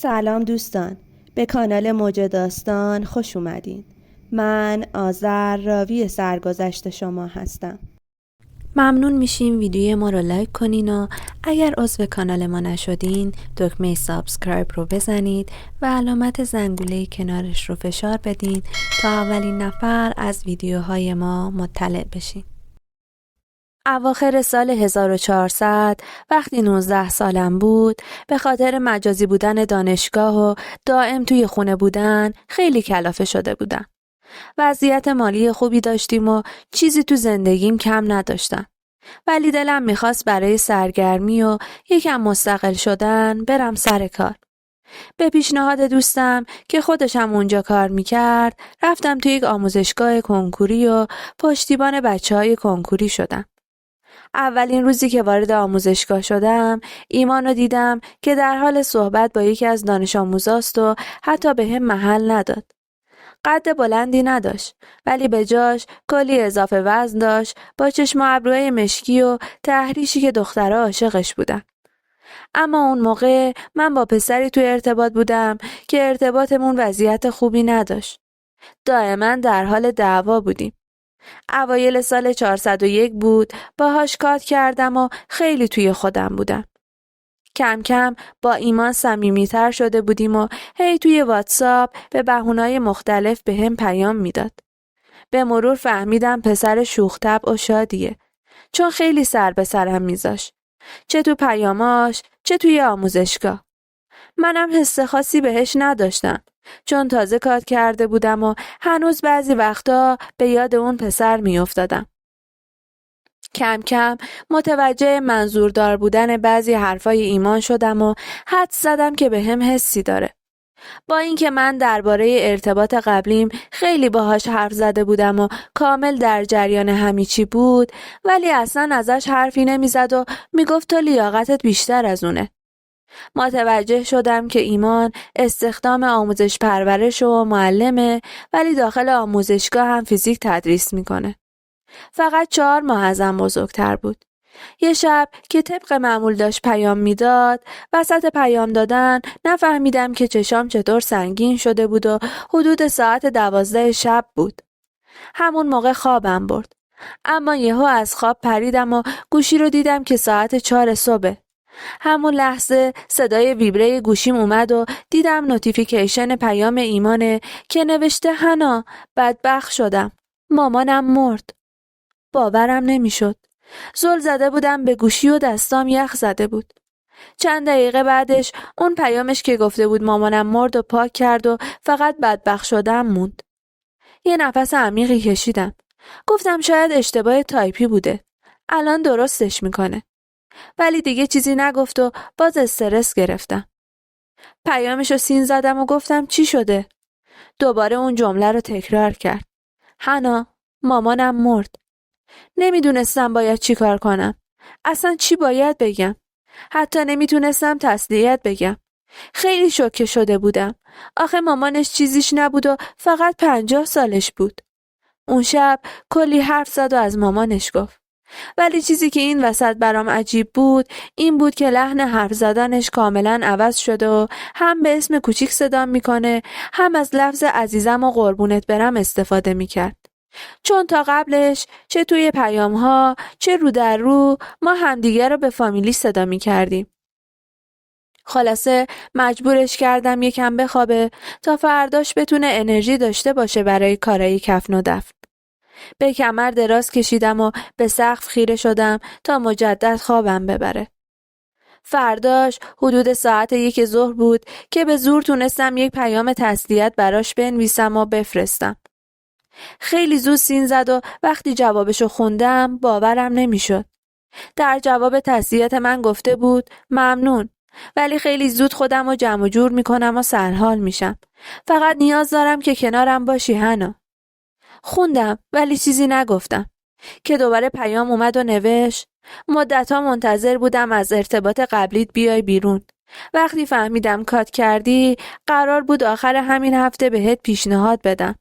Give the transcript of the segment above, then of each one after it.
سلام دوستان، به کانال موج داستان خوش اومدین. من آذر، راوی سرگذشت شما هستم. ممنون میشیم ویدیوی ما رو لایک کنین و اگر عضو کانال ما نشدین دکمه سابسکرایب رو بزنید و علامت زنگوله کنارش رو فشار بدین تا اولین نفر از ویدیوهای ما مطلع بشین. اواخر سال 1400 وقتی 19 سالم بود به خاطر مجازی بودن دانشگاه و دائم توی خونه بودن خیلی کلافه شده بودم. وضعیت مالی خوبی داشتیم و چیزی تو زندگیم کم نداشتم. ولی دلم میخواست برای سرگرمی و یکم مستقل شدن برم سر کار. به پیشنهاد دوستم که خودش هم اونجا کار میکرد رفتم توی یک آموزشگاه کنکوری و پشتیبان بچه‌های کنکوری شدم. اولین روزی که وارد آموزشگاه شدم ایمان رو دیدم که در حال صحبت با یکی از دانش آموزاست و حتی به هم محل نداد. قد بلندی نداشت ولی به جاش کلی اضافه وزن داشت با چشم و ابروی مشکی و تحریشی که دخترها عاشقش بودن. اما اون موقع من با پسری توی ارتباط بودم که ارتباطمون وضعیت خوبی نداشت. دائما در حال دعوا بودیم. اوایل سال 401 بود، باهاش کات کردم و خیلی توی خودم بودم. کم کم با ایمان صمیمیتر شده بودیم و هی توی واتساپ به بهونه‌های مختلف به هم پیام میداد. به مرور فهمیدم پسر شوخ طبع و شادیه، چون خیلی سر به سرم میذاشت، چه تو پیاماش چه توی آموزشگاه. منم حس خاصی بهش نداشتم، چون تازه کات کرده بودم و هنوز بعضی وقتا به یاد اون پسر میافتادم. کم کم متوجه منظوردار بودن بعضی حرفای ایمان شدم و حدس زدم که به هم حسی داره. با اینکه من درباره ارتباط قبلیم خیلی باهاش حرف زده بودم و کامل در جریان همه چی بود، ولی اصلا ازش حرفی نمیزد و میگفت تو لیاقتت بیشتر از اونه. متوجه شدم که ایمان استخدام آموزش پرورش و معلمه، ولی داخل آموزشگاه هم فیزیک تدریس میکنه. فقط 4 ماه ازم بزرگتر بود. یه شب که طبق معمول داشت پیام میداد، وسط پیام دادن نفهمیدم که چشام چطور سنگین شده بود و حدود ساعت 12 شب بود. همون موقع خوابم برد. اما یهو از خواب پریدم و گوشی رو دیدم که ساعت 4 صبح. همون لحظه صدای ویبره گوشیم اومد و دیدم نوتیفیکیشن پیام ایمانه که نوشته هنا بدبخت شدم. مامانم مرد. باورم نمیشد. زل زده بودم به گوشی و دستام یخ زده بود. چند دقیقه بعدش اون پیامش که گفته بود مامانم مرد و پاک کرد و فقط بدبخت شدم موند. یه نفس عمیقی کشیدم. گفتم شاید اشتباه تایپی بوده. الان درستش میکنه. ولی دیگه چیزی نگفت و باز استرس گرفتم. پیامشو سین زدم و گفتم چی شده؟ دوباره اون جمله رو تکرار کرد. هنا، مامانم مرد. نمیدونستم باید چی کار کنم. اصلا چی باید بگم؟ حتی نمیتونستم تسلیت بگم. خیلی شوکه شده بودم. آخه مامانش چیزیش نبود و فقط 50 سالش بود. اون شب کلی حرف زد و از مامانش گفت. ولی چیزی که این وسط برام عجیب بود این بود که لحن حرف زدنش کاملا عوض شده و هم به اسم کوچیک صدام میکنه، هم از لفظ عزیزم و قربونت برم استفاده میکرد. چون تا قبلش چه توی پیام ها چه رو در رو ما همدیگه رو به فامیلی صدا می کردیم. خلاصه مجبورش کردم یکم بخوابه تا فرداش بتونه انرژی داشته باشه برای کارهای کفن و دفن. به کمر دراز کشیدم و به سقف خیره شدم تا مجدد خوابم ببره. فرداش حدود ساعت 1 ظهر بود که به زور تونستم یک پیام تسلیت براش بنویسم و بفرستم. خیلی زود سین زد و وقتی جوابشو خوندم باورم نمیشد. در جواب تسلیت من گفته بود ممنون، ولی خیلی زود خودم رو جمع و جور میکنم و سرحال میشم. فقط نیاز دارم که کنارم باشی هنا. خوندم ولی چیزی نگفتم که دوباره پیام اومد و نوشت مدت‌ها منتظر بودم از ارتباط قبلیت بیای بیرون. وقتی فهمیدم کات کردی قرار بود آخر همین هفته بهت پیشنهاد بدم.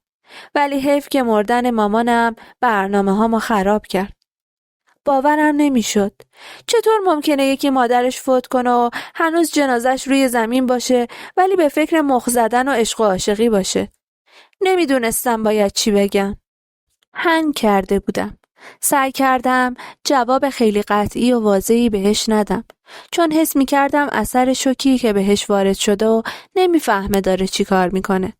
ولی حیف که مردن مامانم برنامه هامو خراب کرد. باورم نمیشد. چطور ممکنه یکی مادرش فوت کنه و هنوز جنازش روی زمین باشه ولی به فکر مخ زدن و عشق و عاشقی باشه؟ نمیدونستم باید چی بگم. هنگ کرده بودم. سعی کردم جواب خیلی قطعی و واضحی بهش ندم، چون حس میکردم اثر شوکی که بهش وارد شده و نمیفهمه داره چی کار میکنه.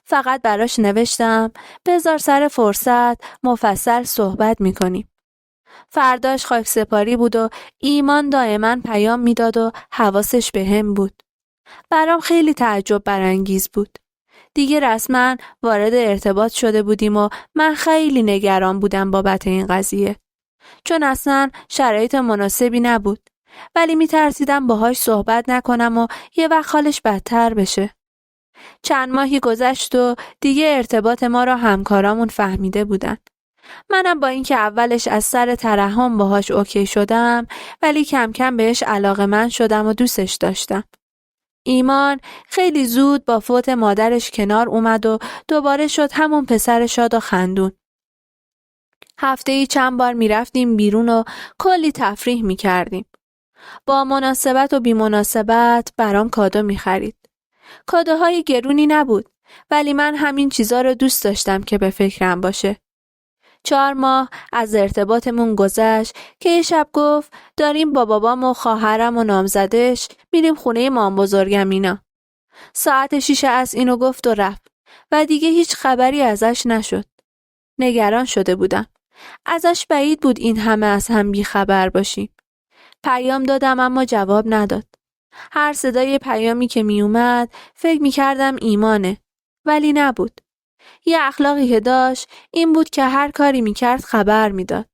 فقط براش نوشتم بذار سر فرصت مفصل صحبت میکنیم. فرداش خاک سپاری بود و ایمان دائما پیام میداد و حواسش بهم بود. برام خیلی تعجب برانگیز بود. دیگه رسما وارد ارتباط شده بودیم و من خیلی نگران بودم بابت این قضیه، چون اصلا شرایط مناسبی نبود، ولی میترسیدم باهاش صحبت نکنم و یه وقت حالش بدتر بشه. چند ماهی گذشت و دیگه ارتباط ما را همکارامون فهمیده بودن. منم با اینکه اولش از سر ترحم باهاش اوکی شدم، ولی کم کم بهش علاقه‌مند شدم و دوستش داشتم. ایمان خیلی زود با فوت مادرش کنار اومد و دوباره شد همون پسر شاد و خندون. هفته‌ای چند بار میرفتیم بیرون و کلی تفریح میکردیم. با مناسبت و بی مناسبت برام کادو میخرید. کادوهای گرونی نبود، ولی من همین چیزا رو دوست داشتم که به فکرم باشه. 4 ماه از ارتباطمون گذشت که یه شب گفت داریم با بابام و خواهرم و نامزدش میریم خونه مام بزرگم اینا. ساعت 6 از اینو گفت و رفت و دیگه هیچ خبری ازش نشد. نگران شده بودم. ازش بعید بود این همه از هم بی خبر باشیم. پیام دادم اما جواب نداد. هر صدای پیامی که می اومد فکر می کردم ایمانه، ولی نبود. یه اخلاقی که داشت این بود که هر کاری می کرد خبر می داد.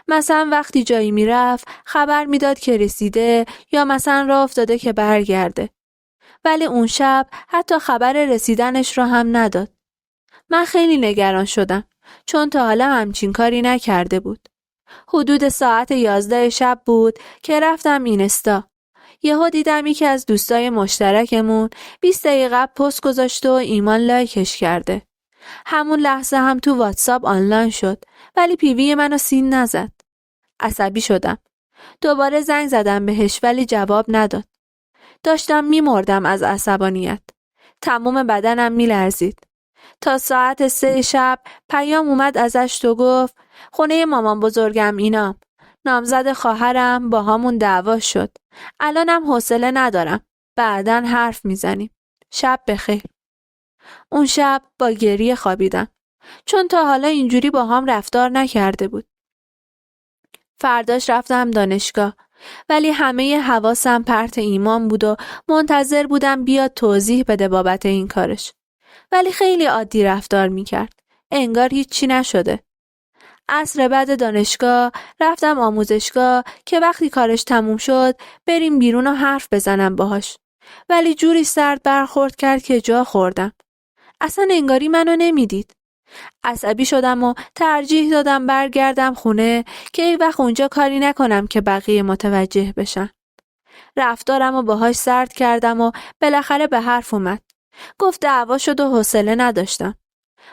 مثلا وقتی جایی می رفت خبر می داد که رسیده، یا مثلا راه افتاده که برگرده. ولی اون شب حتی خبر رسیدنش رو هم نداد. من خیلی نگران شدم، چون تا حالا همچین کاری نکرده بود. حدود ساعت 11 شب بود که رفتم اینستا. یهو دیدم یکی از دوستای مشترکمون 20 دقیقه قبل پست گذاشته و ایمان لایکش کرده. همون لحظه هم تو واتساپ آنلاین شد، ولی پیوی منو سین نزد. عصبی شدم. دوباره زنگ زدم بهش ولی جواب نداد. داشتم میمردم از عصبانیت. تمام بدنم میلرزید. تا ساعت 3 شب پیام اومد ازش تو گفت خونه مامان بزرگم اینام. نامزد خواهرم با همون دعوا شد. الانم حوصله ندارم. بعدن حرف میزنیم. شب بخیر. اون شب با گریه خوابیدم، چون تا حالا اینجوری با هم رفتار نکرده بود. فرداش رفتم دانشگاه، ولی همه حواسم پرت ایمان بود و منتظر بودم بیاد توضیح بده بابت این کارش. ولی خیلی عادی رفتار میکرد. انگار هیچی نشده. عصر بعد دانشگاه رفتم آموزشگاه که وقتی کارش تموم شد بریم بیرون و حرف بزنم باهاش. ولی جوری سرد برخورد کرد که جا خوردم. اصلا انگاری منو نمیدید. عصبی شدم و ترجیح دادم برگردم خونه که ای وقت اونجا کاری نکنم که بقیه متوجه بشن. رفتارم و باهاش سرد کردم و بالاخره به حرف اومد. گفت دعوا شد و حوصله نداشتم.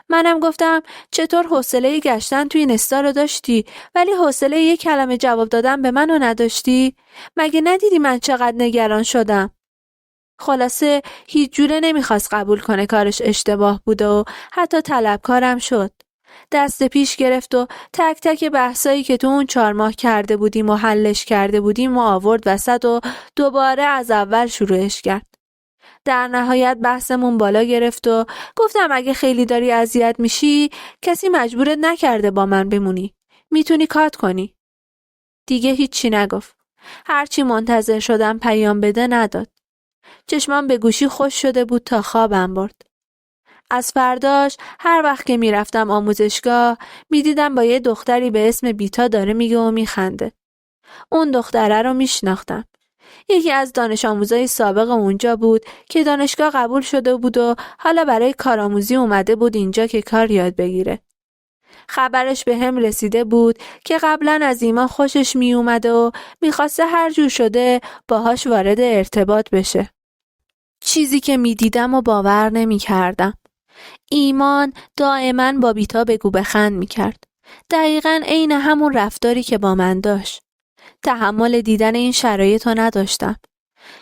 منم گفتم چطور حوصله گشتن توی اینستا رو داشتی ولی حوصله یک کلمه جواب دادن به منو نداشتی؟ مگه ندیدی من چقدر نگران شدم؟ خلاصه هیچ جوره نمیخواست قبول کنه کارش اشتباه بوده و حتی طلبکارم شد. دست پیش گرفت و تک تک بحثایی که تو اون 4 ماه کرده بودیم و حلش کرده بودیم و آورد وسط و دوباره از اول شروعش کرد. در نهایت بحثمون بالا گرفت و گفتم اگه خیلی داری اذیت میشی کسی مجبورت نکرده با من بمونی. میتونی کات کنی. دیگه هیچی نگفت. هرچی منتظر شدم پیام بده نداد. چشمم به گوشی خوش شده بود تا خوابم برد. از فرداش هر وقت که میرفتم آموزشگاه میدیدم با یه دختری به اسم بیتا داره میگه و میخنده. اون دختره رو میشناختم. یکی از دانش آموزای سابق اونجا بود که دانشگاه قبول شده بود و حالا برای کارآموزی اومده بود اینجا که کار یاد بگیره. خبرش به هم رسیده بود که قبلا از ایمان خوشش می اومده و میخواسته هر جور شده باهاش وارد ارتباط بشه. چیزی که میدیدم و باور نمی کردم. ایمان دائما با بیتا بگو بخند میکرد. دقیقاً عین همون رفتاری که با من داشت. تحمل دیدن این شرایط رو نداشتم.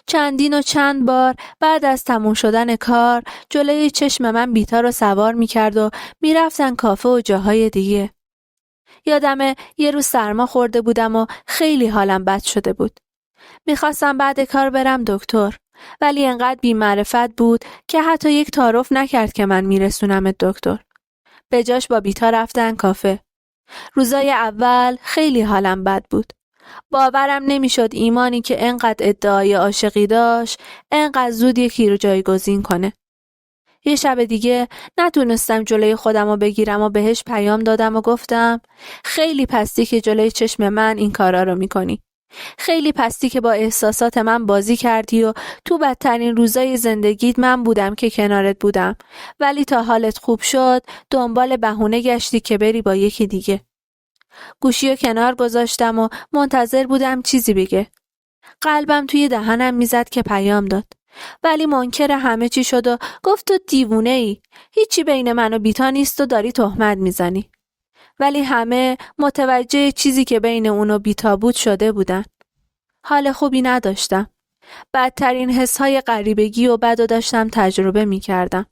چندین و چند بار بعد از تموم شدن کار جلوی چشم من بیتا رو سوار می‌کرد و می‌رفتن کافه و جاهای دیگه. یادمه یه روز سرما خورده بودم و خیلی حالم بد شده بود. میخواستم بعد کار برم دکتر، ولی انقدر بی‌معرفت بود که حتی یک تعارف نکرد که من میرسونم دکتر. به جاش با بیتا رفتن کافه. روزای اول خیلی حالم بد بود. باورم نمیشد ایمانی که انقدر ادعای عاشقی داشت انقدر زود یکی رو جایگزین کنه. یه شب دیگه نتونستم جلوی خودم رو بگیرم و بهش پیام دادم و گفتم خیلی پستی که جلوی چشم من این کارا رو میکنی. خیلی پستی که با احساسات من بازی کردی و تو بدترین روزای زندگیت من بودم که کنارت بودم، ولی تا حالت خوب شد دنبال بهونه گشتی که بری با یکی دیگه. گوشی رو کنار گذاشتم و منتظر بودم چیزی بگه. قلبم توی دهنم میزد که پیام داد، ولی منکر همه چی شد و گفت تو دیوونه ای، هیچی بین من و بیتا نیست و داری تهمت میزنی. ولی همه متوجه چیزی که بین اون و بیتا بود شده بودن. حال خوبی نداشتم. بدترین حسهای غریبگی و بد و داشتم تجربه میکردم.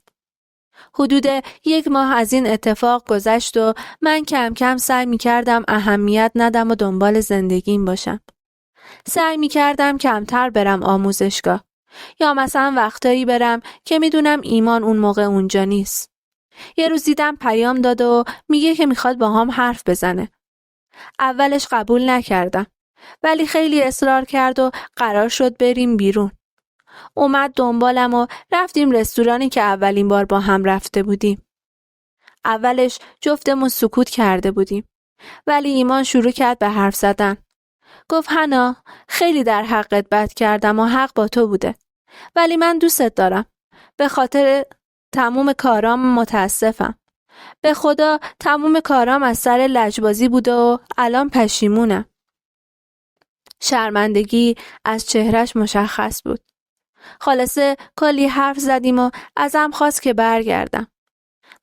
حدود 1 ماه از این اتفاق گذشت و من کم کم سعی میکردم اهمیت ندم و دنبال زندگیم باشم. سعی میکردم کمتر برم آموزشگاه یا مثلا وقتایی برم که میدونم ایمان اون موقع اونجا نیست. یه روز دیدم پیام داد و میگه که میخواد با هم حرف بزنه. اولش قبول نکردم، ولی خیلی اصرار کرد و قرار شد بریم بیرون. اومد دنبالم و رفتیم رستورانی که اولین بار با هم رفته بودیم. اولش جفتمون سکوت کرده بودیم، ولی ایمان شروع کرد به حرف زدن. گفت حنا خیلی در حقت بد کردم و حق با تو بوده، ولی من دوستت دارم. به خاطر تموم کارام متاسفم. به خدا تموم کارام از سر لجبازی بوده و الان پشیمونم. شرمندگی از چهرش مشخص بود. خلاصه کلی حرف زدیم و ازم خواست که برگردم.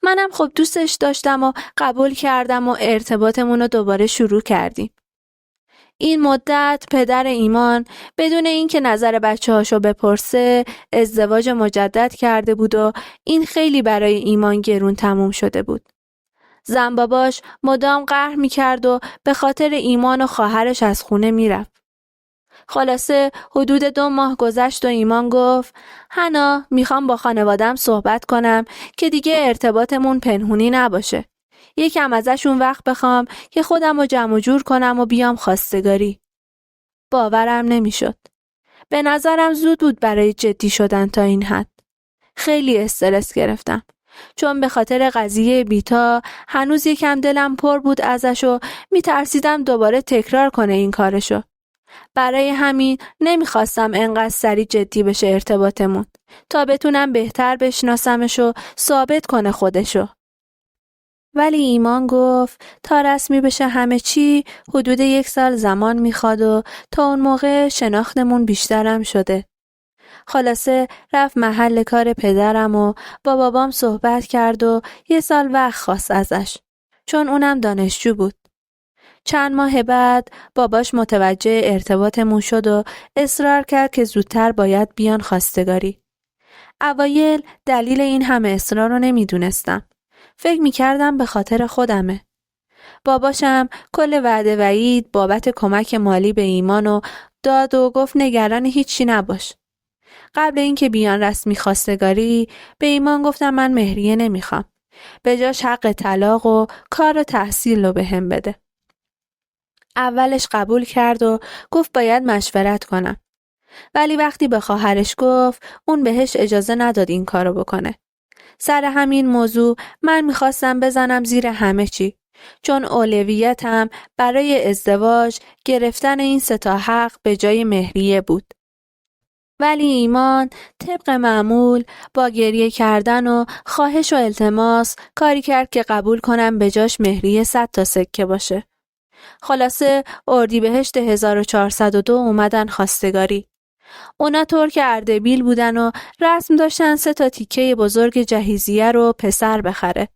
منم خب دوستش داشتم و قبول کردم و ارتباطمون رو دوباره شروع کردیم. این مدت پدر ایمان بدون اینکه نظر بچه‌هاشو بپرسه ازدواج مجدد کرده بود و این خیلی برای ایمان گرون تموم شده بود. زن باباش مدام قهر می‌کرد و به خاطر ایمان و خواهرش از خونه میرفت. خلاصه حدود 2 ماه گذشت و ایمان گفت حنا میخوام با خانوادم صحبت کنم که دیگه ارتباطمون پنهونی نباشه. یکم ازشون وقت بخوام که خودم رو جمع و جور کنم و بیام خواستگاری. باورم نمیشد. به نظرم زود بود برای جدی شدن تا این حد. خیلی استرس گرفتم. چون به خاطر قضیه بیتا هنوز یکم دلم پر بود ازش و میترسیدم دوباره تکرار کنه این کارشو. برای همین نمیخواستم انقدر سریع جدی بشه ارتباطمون تا بتونم بهتر بشناسمش و ثابت کنه خودشو. ولی ایمان گفت تا رسمی بشه همه چی حدود 1 سال زمان میخواد و تا اون موقع شناختمون بیشترم شده. خلاصه رفت محل کار پدرم و با بابام صحبت کرد و 1 سال وقت خواست ازش، چون اونم دانشجو بود. چند ماه بعد باباش متوجه ارتباطمون شد و اصرار کرد که زودتر باید بیان خواستگاری. اوایل دلیل این همه اصرار رو نمیدونستم. فکر میکردم به خاطر خودمه. باباشم کل وعده وعید بابت کمک مالی به ایمان و داد و گفت نگران هیچی نباش. قبل اینکه بیان رسمی خواستگاری به ایمان گفتم من مهریه نمیخوام. به جاش حق طلاق و کار و تحصیل رو بهم بده. اولش قبول کرد و گفت باید مشورت کنم. ولی وقتی به خواهرش گفت اون بهش اجازه نداد این کارو بکنه. سر همین موضوع من میخواستم بزنم زیر همه چی، چون اولویتم برای ازدواج گرفتن این 3 تا حق به جای مهریه بود. ولی ایمان طبق معمول با گریه کردن و خواهش و التماس کاری کرد که قبول کنم به جاش مهریه 100 تا سکه باشه. خلاصه اردیبهشت 1402 اومدن خواستگاری. اونا ترک اردبیل بودن و رسم داشتن 3 تا تیکه بزرگ جهیزیه رو پسر بخره.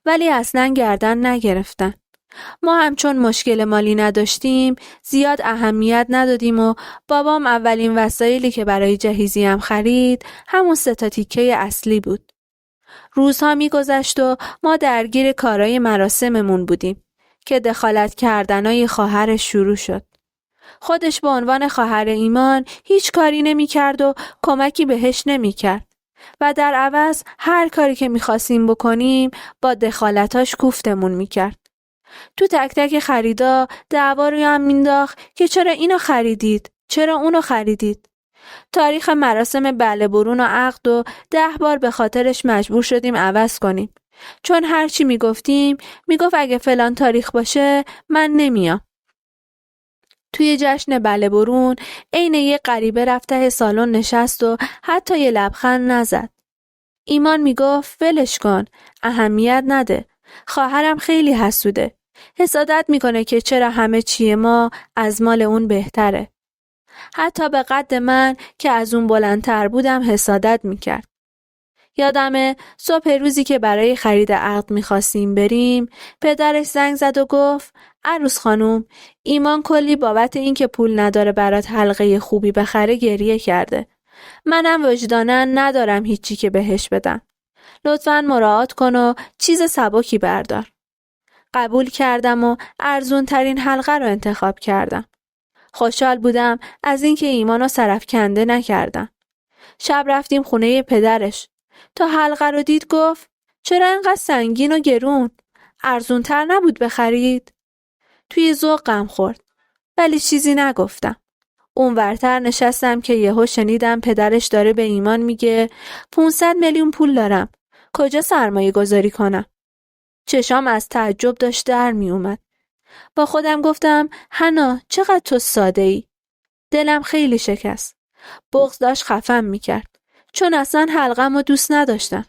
ولی اصلا گردن نگرفتن. ما هم چون مشکل مالی نداشتیم زیاد اهمیت ندادیم و بابام اولین وسایلی که برای جهیزیم خرید همون 3 تیکه اصلی بود. روزها میگذشت و ما درگیر کارای مراسممون بودیم که دخالت کردنای خواهرش شروع شد. خودش به عنوان خواهر ایمان هیچ کاری نمی کرد و کمکی بهش نمی کرد و در عوض هر کاری که میخواستیم بکنیم با دخالتاش کوفتمون می کرد. تو تک تک خریدا دعوا روی هم مینداخت که چرا اینو خریدید؟ چرا اونو خریدید؟ تاریخ مراسم بله برون و عقد و 10 بار به خاطرش مجبور شدیم عوض کنیم. چون هرچی میگفتیم میگفت اگه فلان تاریخ باشه من نمیام. توی جشن بله برون عین یه غریبه رفت ته سالن نشست و حتی یه لبخند نزد. ایمان میگفت ولش کن، اهمیت نده. خواهرم خیلی حسوده. حسادت میکنه که چرا همه چی ما از مال اون بهتره. حتی به قد من که از اون بلندتر بودم حسادت میکرد. یادمه صبح روزی که برای خرید عقد میخواستیم بریم پدرش زنگ زد و گفت عروس خانوم ایمان کلی بابت این که پول نداره برات حلقه خوبی بخره گریه کرده. منم وجداناً ندارم هیچی که بهش بدم. لطفاً مراعات کن و چیز سبکی بردار. قبول کردم و ارزون ترین حلقه رو انتخاب کردم. خوشحال بودم از اینکه ایمانو سرفکنده نکردم. شب رفتیم خونه پدرش. تا حلقه رو دید گفت چرا اینقدر سنگین و گرون؟ ارزون تر نبود بخرید؟ توی ذوقم خورد. ولی چیزی نگفتم. اونورتر نشستم که یهو شنیدم پدرش داره به ایمان میگه 500 میلیون پول دارم. کجا سرمایه گذاری کنم؟ چشام از تعجب داشت در می اومد. با خودم گفتم حنا چقدر تو ساده ای. دلم خیلی شکست. بغض داشت خفم میکرد. چون اصلا حلقه‌مو دوست نداشتم.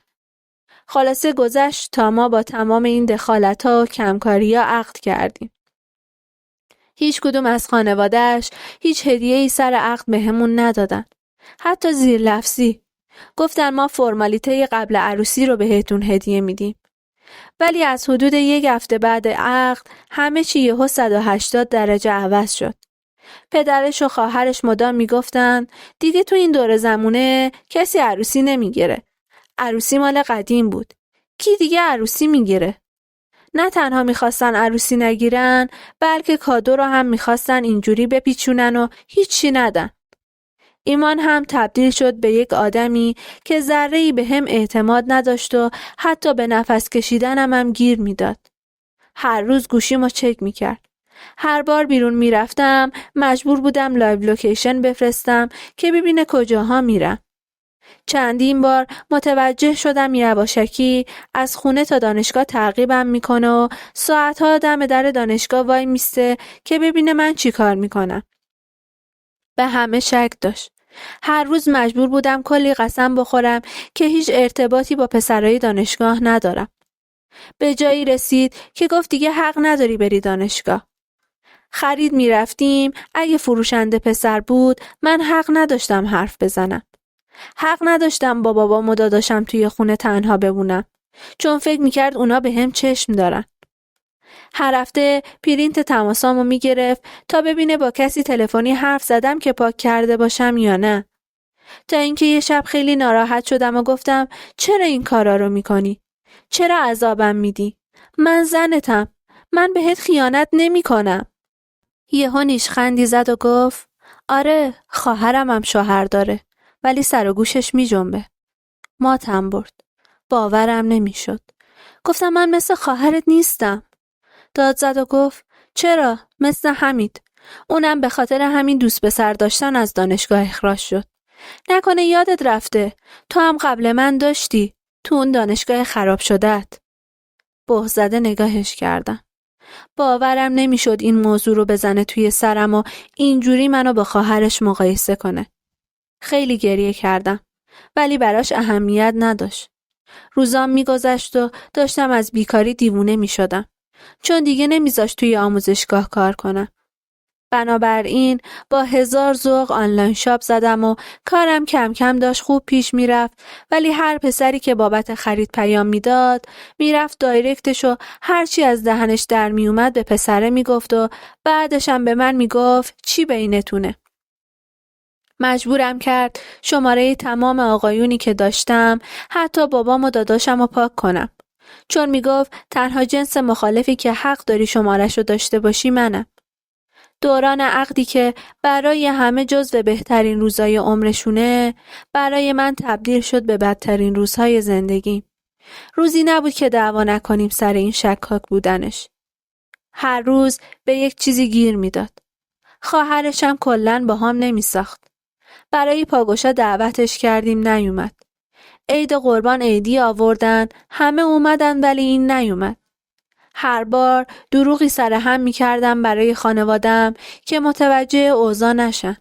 خلاصه گذشت تا ما با تمام این دخالت‌ها و کمکاری‌ها عقد کردیم. هیچ کدوم از خانواده‌اش هیچ هدیه‌ای سر عقد بهمون ندادن. حتی زیر لفظی. گفتن ما فرمالیته قبل عروسی رو بهتون هدیه میدیم. ولی از حدود 1 هفته بعد عقد همه چی یهو 180 درجه عوض شد. پدرش و خواهرش مدام میگفتن دیگه تو این دور زمونه کسی عروسی نمیگیره. عروسی مال قدیم بود. کی دیگه عروسی میگیره؟ نه تنها میخواستن عروسی نگیرن بلکه کادو رو هم میخواستن اینجوری بپیچونن و هیچی ندن. ایمان هم تبدیل شد به یک آدمی که ذره‌ای به هم اعتماد نداشت و حتی به نفس کشیدنم هم گیر میداد. هر روز گوشیمو چک میکرد. هر بار بیرون میرفتم مجبور بودم لایو لوکیشن بفرستم که ببینه کجاها میرم. چندین بار متوجه شدم یواشکی از خونه تا دانشگاه تعقیبم میکنه و ساعتها دم در دانشگاه وای میسته که ببینه من چی کار میکنم. به همه شک داشت. هر روز مجبور بودم کلی قسم بخورم که هیچ ارتباطی با پسرای دانشگاه ندارم. به جایی رسید که گفت دیگه حق نداری بری دانشگاه. خرید میرفتیم اگه فروشنده پسر بود من حق نداشتم حرف بزنم. حق نداشتم با بابام و داداشم توی خونه تنها بمونم چون فکر میکرد اونا به هم چشم دارن. هر هفته پرینت تماسامو میگرفت تا ببینه با کسی تلفنی حرف زدم که پاک کرده باشم یا نه. تا اینکه یه شب خیلی ناراحت شدم و گفتم چرا این کارا رو میکنی؟ چرا عذابم میدی؟ من زنتم. من بهت خیانت نمیکنم. یهو نیشخندی زد و گفت آره خواهرم هم شوهر داره ولی سر و گوشش میجنبه. ماتم برد. باورم نمیشد. گفتم من مثل خواهرت نیستم. داد زد و گفت چرا؟ مثل حمید. اونم به خاطر همین دوست پسر داشتن از دانشگاه اخراج شد. نکنه یادت رفته. تو هم قبل من داشتی. تو اون دانشگاه خراب شدهت. بهت زده نگاهش کردم. باورم نمیشد این موضوع رو بزنه توی سرم و اینجوری منو با خواهرش مقایسه کنه. خیلی گریه کردم. ولی براش اهمیت نداشت. روزام میگذشت و داشتم از بیکاری دیوونه میشدم. چون دیگه نمیذاشت توی آموزشگاه کار کنم. بنابراین با 1000 ذوق آنلاین شاپ زدم و کارم کم کم داشت خوب پیش میرفت، ولی هر پسری که بابت خرید پیام میداد میرفت دایرکتش و هرچی از دهنش در میومد به پسره میگفت و بعدش هم به من میگفت چی بینتونه. مجبورم کرد شماره تمام آقایونی که داشتم، حتی بابام و داداشم رو پاک کنم. چون میگفت تنها جنس مخالفی که حق داری شمارش رو داشته باشی منم. دوران عقدی که برای همه جزو بهترین روزای عمرشونه، برای من تبدیل شد به بدترین روزهای زندگی. روزی نبود که دعوا نکنیم سر این شکاک بودنش. هر روز به یک چیزی گیر میداد. خواهرشم کلاً با هم نمیساخت. برای پاگوشا دعوتش کردیم نیومد. عید قربان عیدی آوردن، همه اومدن ولی این نیومد. هر بار دروغی سر هم میکردم برای خانوادم که متوجه اوضاع نشن.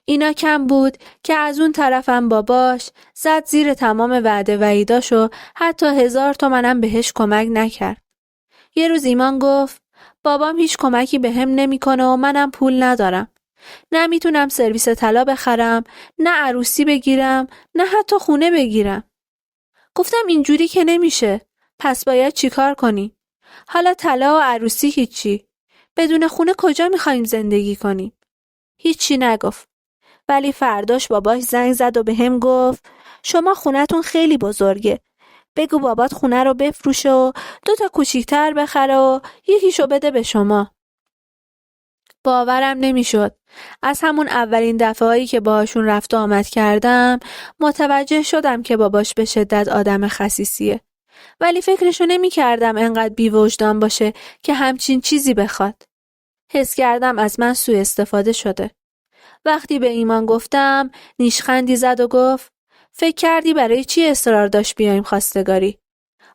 اینا کم بود که از اون طرفم باباش زد زیر تمام وعده وعیداشو، حتی 1000 تومنم بهش کمک نکرد. یه روز ایمان گفت بابام هیچ کمکی بهم نمیکنه و منم پول ندارم. نه میتونم سرویس طلا بخرم، نه عروسی بگیرم، نه حتی خونه بگیرم. گفتم اینجوری که نمیشه. پس باید چیکار کنی؟ حالا طلا و عروسی هیچی. بدون خونه کجا میخوایم زندگی کنیم؟ هیچی نگفت. ولی فرداش باباش زنگ زد و بهم گفت شما خونتون خیلی بزرگه. بگو بابات خونه رو بفروشه و 2 تا کوچیک‌تر بخره و یکیشو بده به شما. باورم نمیشد. از همون اولین دفعهایی که باهاشون رفت و آمد کردم متوجه شدم که باباش به شدت آدم خسیسیه. ولی فکرشو نمی کردم انقدر بی‌وجدان باشه که همچین چیزی بخواد. حس کردم از من سوء استفاده شده. وقتی به ایمان گفتم نیشخندی زد و گفت فکر کردی برای چی اصرار داشت بیایم خواستگاری؟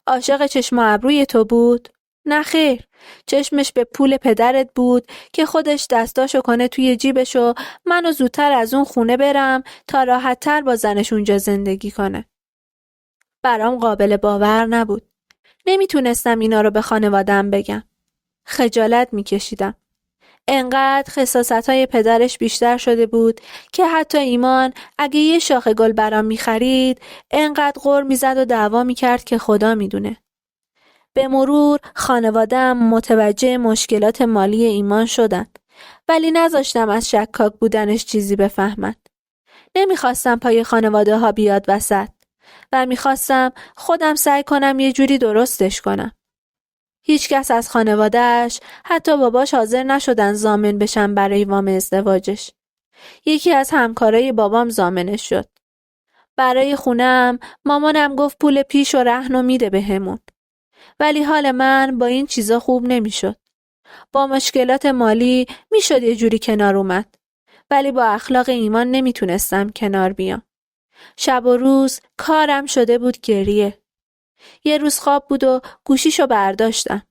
عاشق چشم و ابروی تو بود؟ نه خیر، چشمش به پول پدرت بود که خودش دستاشو کنه توی جیبش و منو زودتر از اون خونه برم تا راحت تر با زنش اونجا زندگی کنه. برام قابل باور نبود. نمیتونستم اینا رو به خانواده‌ام بگم. خجالت میکشیدم. انقدر خساست‌های پدرش بیشتر شده بود که حتی ایمان اگه یه شاخه گل برام می‌خرید انقدر غر می‌زد و دعوا می‌کرد که خدا می‌دونه. به مرور خانواده‌ام متوجه مشکلات مالی ایمان شدن، ولی نذاشتم از شکاک بودنش چیزی بفهمن. نمی‌خواستم پای خانواده‌ها بیاد وسط و می‌خواستم خودم سعی کنم یه جوری درستش کنم. هیچ کس از خانواده‌اش، حتی باباش حاضر نشدن ضامن بشن برای وام ازدواجش. یکی از همکارای بابام ضامنش شد. برای خونم مامانم گفت پول پیش و رهن میده بهمون. ولی حال من با این چیزا خوب نمیشد. با مشکلات مالی میشد یه جوری کنار اومد. ولی با اخلاق ایمان نمیتونستم کنار بیام. شب و روز کارم شده بود گریه. یه روز خواب بود و گوشیشو برداشتم.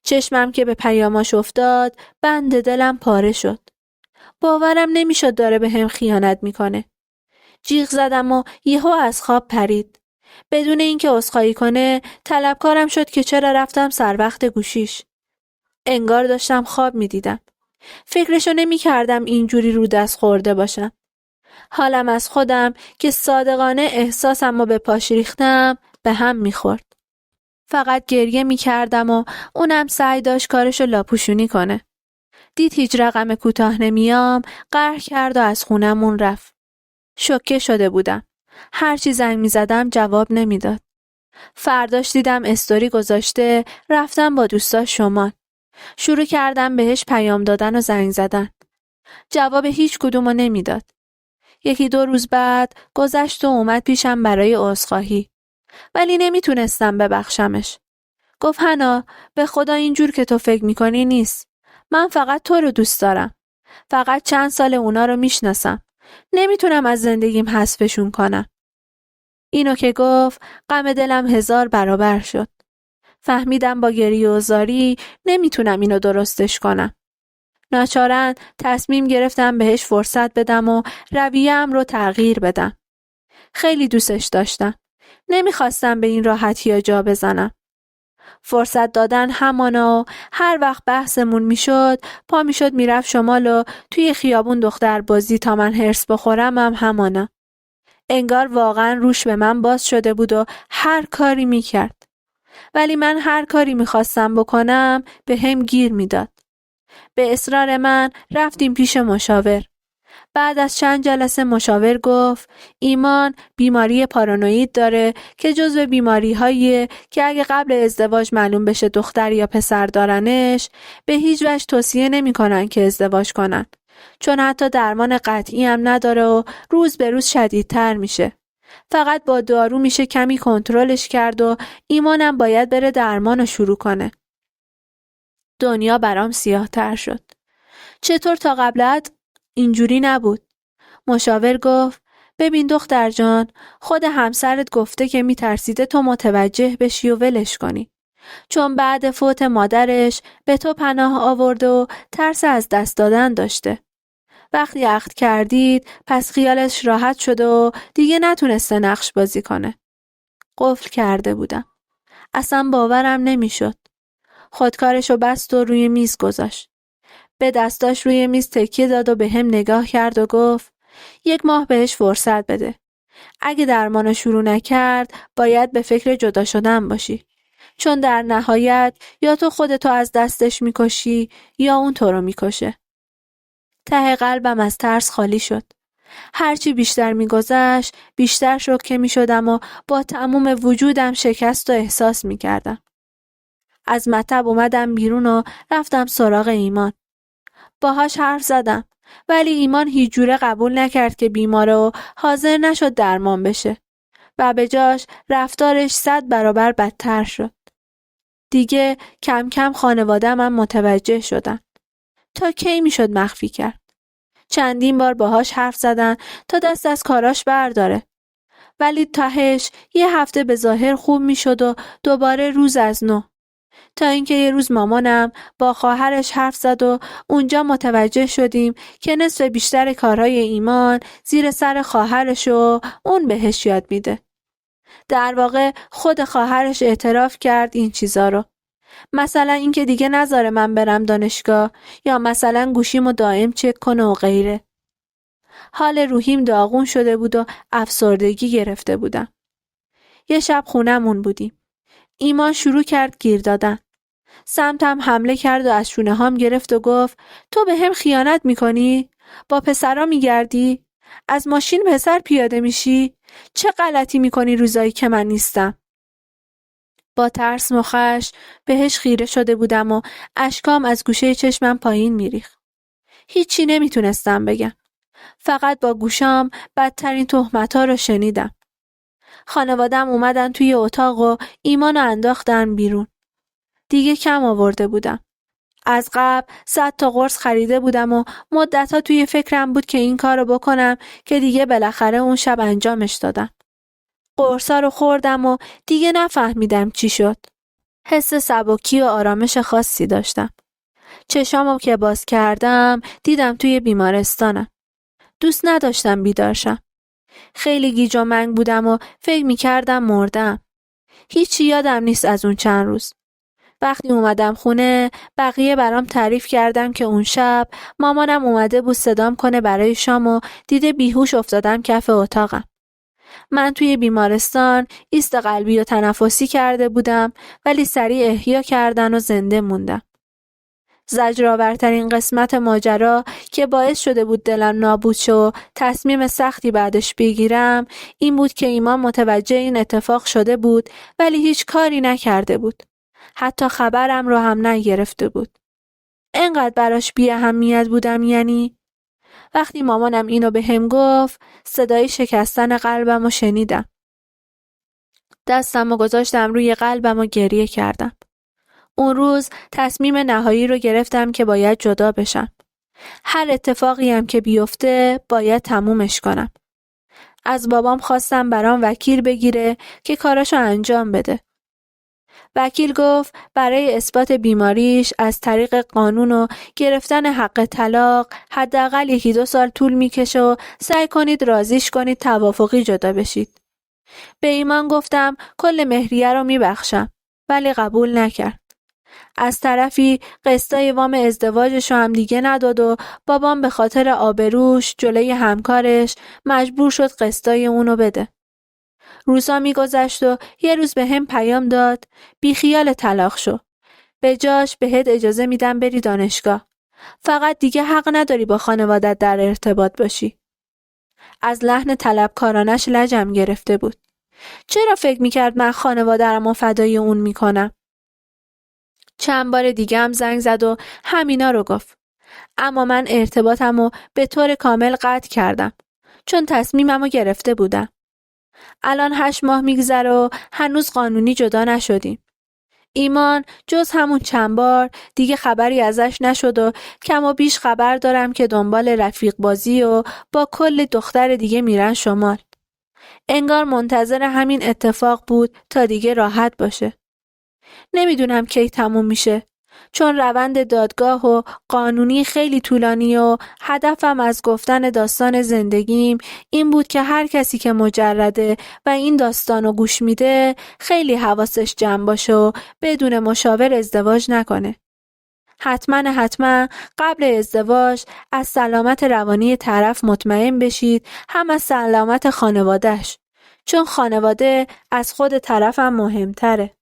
چشمم که به پیاماش افتاد بند دلم پاره شد. باورم نمیشد داره به هم خیانت میکنه. جیغ زدم و یهو از خواب پرید. بدون اینکه عذرخواهی کنه طلبکارم شد که چرا رفتم سر وقت گوشیش. انگار داشتم خواب میدیدم. فکرشو نمیکردم اینجوری رو دست خورده باشم. حالم از خودم که صادقانه احساسم رو به پاش ریختم به هم میخورد. فقط گریه میکردم و اونم سعی داشت کارشو لاپوشونی کنه. دید هیچ رقم کوتاه نمیام، قهر کرد و از خونمون رفت. شوکه شده بودم. هرچی زنگ میزدم جواب نمیداد. فرداش دیدم استوری گذاشته، رفتم با دوستاش شمال. شروع کردم بهش پیام دادن و زنگ زدن. جواب هیچ کدومو نمیداد. 1-2 روز بعد گذشت و اومد پیشم برای عذرخواهی. ولی نمیتونستم ببخشمش. گفت هنا به خدا اینجور که تو فکر میکنی نیست. من فقط تو رو دوست دارم. فقط چند سال اونا رو میشناسم. نمیتونم از زندگیم حذفشون کنم. اینو که گفت غم دلم 1000 برابر شد. فهمیدم با گریه و زاری نمیتونم اینو درستش کنم. ناچارن تصمیم گرفتم بهش فرصت بدم و رویه‌ام رو تغییر بدم. خیلی دوستش داشتم. نمیخواستم به این راحتی جا بزنم. فرصت دادن همانا و هر وقت بحثمون میشد پا میشد میرفت شمال و توی خیابون دختر بازی تا من هرس بخورم همانا. انگار واقعا روش به من باز شده بود و هر کاری میکرد. ولی من هر کاری میخواستم بکنم به هم گیر میداد. به اصرار من رفتیم پیش مشاور. بعد از چند جلسه مشاور گفت ایمان بیماری پارانوید داره که جزو بیماری‌هاییه که اگه قبل ازدواج معلوم بشه دختر یا پسر دارنش به هیچ وجه توصیه نمی‌کنن که ازدواج کنن. چون حتی درمان قطعی هم نداره و روز به روز شدیدتر میشه. فقط با دارو میشه کمی کنترلش کرد و ایمانم باید بره درمانو شروع کنه. دنیا برام سیاه‌تر شد. چطور تا قبلت اینجوری نبود؟ مشاور گفت ببین دختر جان، خود همسرت گفته که میترسیده تو متوجه بشی و ولش کنی. چون بعد فوت مادرش به تو پناه آورده و ترس از دست دادن داشته. وقتی عقد کردید پس خیالش راحت شده و دیگه نتونسته نقش بازی کنه. قفل کرده بودم. اصلا باورم نمیشد. خودکارشو بست و روی میز گذاشت. به دستاش روی میز تکیه داد و به هم نگاه کرد و گفت 1 ماه بهش فرصت بده. اگه درمانو شروع نکرد باید به فکر جدا شدن باشی. چون در نهایت یا تو خودتو از دستش میکشی یا اون تو رو میکشه. ته قلبم از ترس خالی شد. هرچی بیشتر میگذشت بیشتر شد که میشدم و با تمام وجودم شکست و احساس میکردم. از مطب اومدم بیرون و رفتم سراغ ایمان. باهاش حرف زدم ولی ایمان هیچ جوره قبول نکرد که بیماره و حاضر نشد درمان بشه و به جاش رفتارش 100 برابر بدتر شد. دیگه کم کم خانواده من متوجه شدن. تا کی میشد مخفی کرد؟ چندین بار باهاش حرف زدن تا دست از کاراش برداره. ولی تهش 1 هفته به ظاهر خوب میشد و دوباره روز از نو. تا اینکه یه روز مامانم با خواهرش حرف زد و اونجا متوجه شدیم که نصف بیشتر کارهای ایمان زیر سر خواهرش و اون بهش یاد میده. در واقع خود خواهرش اعتراف کرد این چیزا رو. مثلا اینکه دیگه نذاره من برم دانشگاه یا مثلا گوشیمو دائم چک کنه و غیره. حال روحیم داغون شده بود و افسردگی گرفته بودم. یه شب خونمون بودیم. ایمان شروع کرد گیر دادن. سمتم حمله کرد و از شونه هام گرفت و گفت تو به هم خیانت میکنی؟ با پسرا میگردی؟ از ماشین پسر پیاده میشی؟ چه غلطی میکنی روزایی که من نیستم؟ با ترس مخش بهش خیره شده بودم و اشکام از گوشه چشمم پایین میریخت. هیچی نمیتونستم بگم. فقط با گوشام بدترین تهمت‌ها رو شنیدم. خانوادم اومدن توی اتاق و ایمانو انداختن بیرون. دیگه کم آورده بودم. از قبل 100 تا قرص خریده بودم و مدت‌ها توی فکرم بود که این کارو بکنم که دیگه بالاخره اون شب انجامش دادم. قرصا رو خوردم و دیگه نفهمیدم چی شد. حس سبکی و آرامش خاصی داشتم. چشامو که باز کردم دیدم توی بیمارستانم. دوست نداشتم بیدار شم. خیلی گیج و منگ بودم و فکر می‌کردم مردم. هیچی یادم نیست از اون چند روز. وقتی اومدم خونه بقیه برام تعریف کردم که اون شب مامانم اومده بود صدام کنه برای شام و دیده بیهوش افتادم کف اتاقم. من توی بیمارستان ایست قلبی و تنفسی کرده بودم ولی سریع احیا کردن و زنده موندم. زجرآورترین قسمت ماجرا که باعث شده بود دلم نابود شه و تصمیم سختی بعدش بگیرم این بود که ایمان متوجه این اتفاق شده بود ولی هیچ کاری نکرده بود. حتی خبرم رو هم نگرفته بود. انقدر براش بی اهمیت بودم یعنی. وقتی مامانم اینو به هم گفت صدای شکستن قلبم رو شنیدم. دستم رو گذاشتم روی قلبم و گریه کردم. اون روز تصمیم نهایی رو گرفتم که باید جدا بشم. هر اتفاقی هم که بیفته باید تمومش کنم. از بابام خواستم برام وکیل بگیره که کاراشو انجام بده. وکیل گفت برای اثبات بیماریش از طریق قانون و گرفتن حق طلاق حداقل 1-2 سال طول میکشه و سعی کنید راضیش کنید توافقی جدا بشید. به ایمان گفتم کل مهریه رو میبخشم. ولی قبول نکرد. از طرفی قسطای وام ازدواجش رو هم دیگه نداد و بابام به خاطر آبروش جلوی همکارش مجبور شد قسطای اونو بده. روزا میگذشت و یه روز به هم پیام داد بی خیال طلاق شو. به جاش بهت اجازه میدم بری دانشگاه. فقط دیگه حق نداری با خانوادت در ارتباط باشی. از لحن طلبکارانش لجم گرفته بود. چرا فکر میکرد من خانواده‌رم فدای اون میکنم؟ چند بار دیگه هم زنگ زد و همینا رو گفت. اما من ارتباطمو به طور کامل قطع کردم. چون تصمیممو گرفته بودم. الان 8 ماه میگذره و هنوز قانونی جدا نشدیم. ایمان جز همون چند بار دیگه خبری ازش نشد و کم و بیش خبر دارم که دنبال رفیق بازی و با کل دختر دیگه میرن شمال. انگار منتظر همین اتفاق بود تا دیگه راحت باشه. نمیدونم کی تموم میشه. چون روند دادگاه و قانونی خیلی طولانی و هدفم از گفتن داستان زندگیم این بود که هر کسی که مجرده و این داستانو گوش میده خیلی حواسش جمع باشه و بدون مشاور ازدواج نکنه. حتما قبل ازدواج از سلامت روانی طرف مطمئن بشید، هم از سلامت خانوادهش. چون خانواده از خود طرفم مهمتره.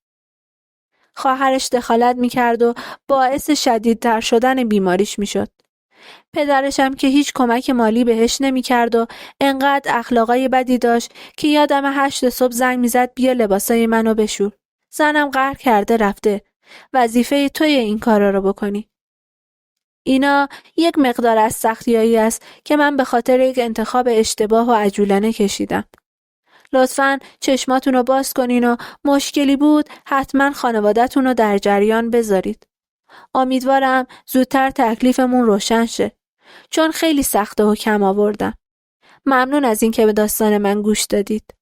خواهرش دخالت میکرد و باعث شدیدتر شدن بیماریش میشد. پدرشم که هیچ کمک مالی بهش نمیکرد و انقدر اخلاقای بدی داشت که یادم 8 صبح زنگ میزد بیا لباسای منو بشور. زنم قهر کرده رفته. وظیفه توی این کارا رو بکنی. اینا یک مقدار از سختیایی است که من به خاطر یک انتخاب اشتباه و عجولانه کشیدم. لطفاً چشماتون رو باز کنین و مشکلی بود حتما خانوادتون رو در جریان بذارید. امیدوارم زودتر تکلیفمون روشن شه. چون خیلی سخته و کم آوردم. ممنون از این که به داستان من گوش دادید.